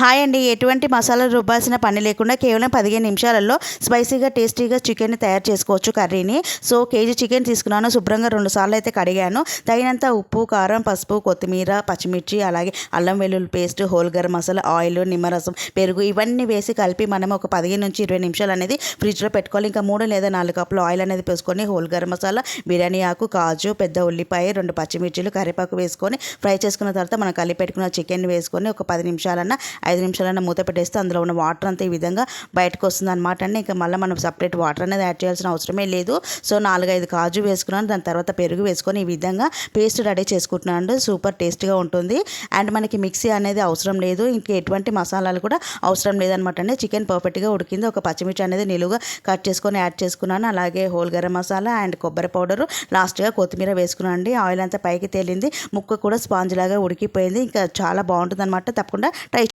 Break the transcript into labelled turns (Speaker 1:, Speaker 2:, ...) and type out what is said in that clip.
Speaker 1: Hi అండి. ఎటువంటి మసాలాలు రుబ్బాల్సిన పని లేకుండా కేవలం 15 నిమిషాలలో స్పైసీగా టేస్టీగా చికెన్ని తయారు చేసుకోవచ్చు కర్రీని. సో కేజీ చికెన్ తీసుకున్నాను. శుభ్రంగా 2 సార్లు అయితే కడిగాను. తగినంత ఉప్పు, కారం, పసుపు, కొత్తిమీర, పచ్చిమిర్చి, అలాగే అల్లం వెల్లుల్లి paste, whole garam masala, oil, నిమ్మరసం, పెరుగు ఇవన్నీ వేసి కలిపి మనం ఒక 15 నుంచి 20 నిమిషాలు అనేది ఫ్రిడ్జ్లో పెట్టుకోవాలి. ఇంకా 3 లేదా 4 కప్పులు ఆయిల్ అనేది పోసుకొని హోల్ గరం మసాలా, బిర్యానీ ఆకు, కాజు, పెద్ద ఉల్లిపాయ, 2 పచ్చిమిర్చిలు, కరివేపాకు వేసుకొని ఫ్రై చేసుకున్న తర్వాత మనం కలిపి పెట్టుకున్న చికెన్ వేసుకొని ఒక 10 నిమిషాలన్నా 5 నిమిషాలన్నా మూత పెట్టేస్తే అందులో ఉన్న వాటర్ అంతా ఈ విధంగా బయటకు వస్తుంది అనమాట అండి. ఇంకా మళ్ళీ మనం సపరేట్ వాటర్ అనేది యాడ్ చేయాల్సిన అవసరమే లేదు. సో 4-5 కాజు వేసుకున్నాను. దాని తర్వాత పెరుగు వేసుకొని ఈ విధంగా పేస్ట్ రెడీ చేసుకుంటున్నాను. సూపర్ టేస్ట్గా ఉంటుంది. అండ్ మనకి మిక్సీ అనేది అవసరం లేదు. ఇంక ఎటువంటి మసాలాలు కూడా అవసరం లేదనమాట అండి. చికెన్ పర్ఫెక్ట్గా ఉడికింది. ఒక పచ్చిమిర్చి అనేది నిలువుగా కట్ చేసుకొని యాడ్ చేసుకున్నాను. అలాగే హోల్ గరం మసాలా అండ్ కొబ్బరి పౌడరు, లాస్ట్గా కొత్తిమీర వేసుకున్నాను అండి. ఆయిల్ అంతా పైకి తేలింది. ముక్క కూడా స్పాంజ్ లాగా ఉడికిపోయింది. ఇంకా చాలా బాగుంటుంది అనమాట. తప్పకుండా ట్రై